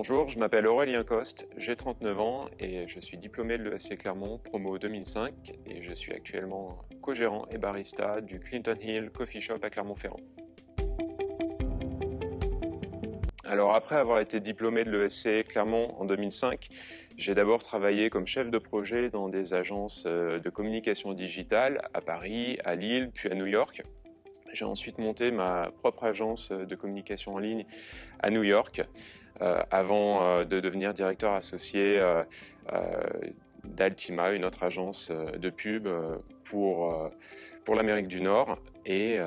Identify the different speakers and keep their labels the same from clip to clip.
Speaker 1: Bonjour, je m'appelle Aurélien Coste, j'ai 39 ans et je suis diplômé de l'ESC Clermont promo 2005 et je suis actuellement co-gérant et barista du Clinton Hill Coffee Shop à Clermont-Ferrand. Alors après avoir été diplômé de l'ESC Clermont en 2005, j'ai d'abord travaillé comme chef de projet dans des agences de communication digitale à Paris, à Lille, puis à New York. J'ai ensuite monté ma propre agence de communication en ligne à New York avant de devenir directeur associé d'Altima, une autre agence de pub pour l'Amérique du Nord. Et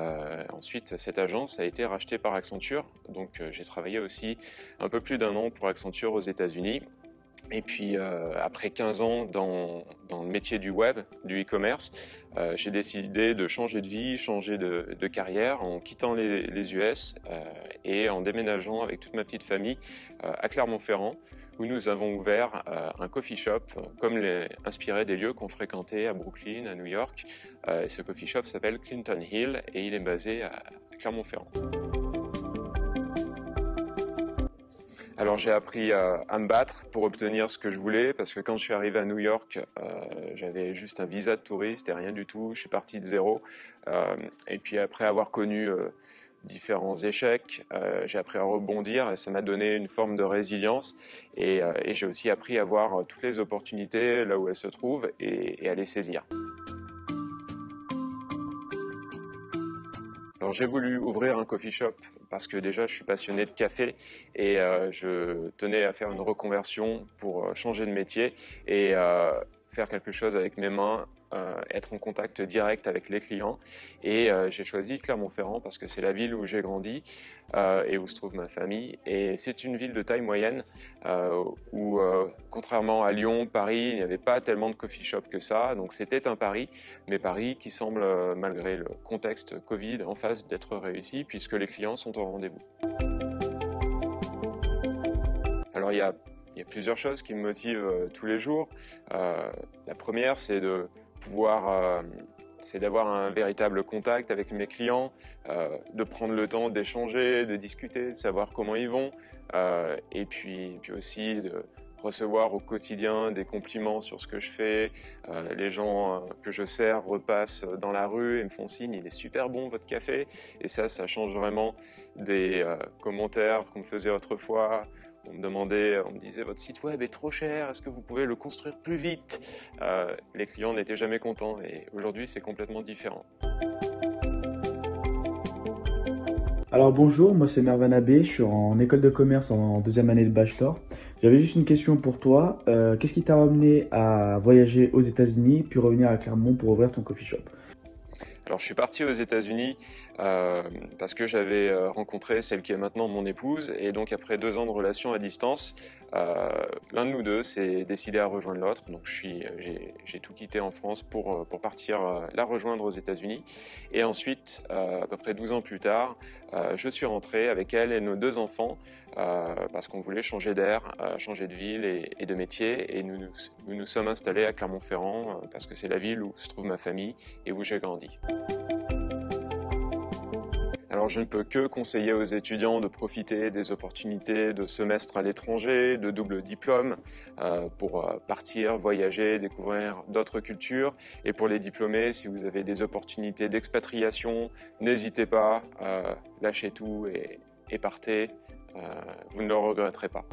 Speaker 1: ensuite, cette agence a été rachetée par Accenture. Donc j'ai travaillé aussi un peu plus d'1 an pour Accenture aux États-Unis. Et puis après 15 ans dans le métier du web, du e-commerce, j'ai décidé de changer de vie, changer de carrière en quittant les US et en déménageant avec toute ma petite famille à Clermont-Ferrand, où nous avons ouvert un coffee shop inspiré des lieux qu'on fréquentait à Brooklyn, à New York. Ce coffee shop s'appelle Clinton Hill et il est basé à Clermont-Ferrand. Alors j'ai appris à me battre pour obtenir ce que je voulais, parce que quand je suis arrivé à New York, j'avais juste un visa de touriste et rien du tout, je suis parti de zéro. Et puis après avoir connu différents échecs, j'ai appris à rebondir et ça m'a donné une forme de résilience. Et j'ai aussi appris à voir toutes les opportunités là où elles se trouvent et à les saisir. Alors j'ai voulu ouvrir un coffee shop parce que déjà je suis passionné de café et je tenais à faire une reconversion pour changer de métier et faire quelque chose avec mes mains, être en contact direct avec les clients. Et j'ai choisi Clermont-Ferrand parce que c'est la ville où j'ai grandi et où se trouve ma famille. Et c'est une ville de taille moyenne où, contrairement à Lyon, Paris, il n'y avait pas tellement de coffee shop que ça. Donc c'était un pari, mais pari qui semble, malgré le contexte Covid, en phase d'être réussi puisque les clients sont au rendez-vous. Alors il y a plusieurs choses qui me motivent tous les jours. La première, c'est d'avoir un véritable contact avec mes clients, de prendre le temps d'échanger, de discuter, de savoir comment ils vont, et puis aussi de recevoir au quotidien des compliments sur ce que je fais. Les gens que je sers repassent dans la rue et me font signe, il est super bon votre café, et ça change vraiment des commentaires qu'on me faisait autrefois. On me disait votre site web est trop cher, est-ce que vous pouvez le construire plus vite? Les clients n'étaient jamais contents et aujourd'hui c'est complètement différent.
Speaker 2: Alors bonjour, moi c'est Mervan Abbé, je suis en école de commerce en 2e année de bachelor. J'avais juste une question pour toi. Qu'est-ce qui t'a amené à voyager aux États-Unis puis revenir à Clermont pour ouvrir ton coffee shop?
Speaker 1: Alors je suis parti aux États-Unis parce que j'avais rencontré celle qui est maintenant mon épouse et donc après 2 ans de relation à distance, l'un de nous deux s'est décidé à rejoindre l'autre. Donc j'ai tout quitté en France pour partir la rejoindre aux États-Unis. Et ensuite, à peu près 12 ans plus tard, je suis rentré avec elle et nos 2 enfants parce qu'on voulait changer d'air, changer de ville et de métier. Et nous sommes installés à Clermont-Ferrand parce que c'est la ville où se trouve ma famille et où j'ai grandi. Alors je ne peux que conseiller aux étudiants de profiter des opportunités de semestre à l'étranger, de double diplôme, pour partir, voyager, découvrir d'autres cultures. Et pour les diplômés, si vous avez des opportunités d'expatriation, n'hésitez pas, lâchez tout et partez, vous ne le regretterez pas.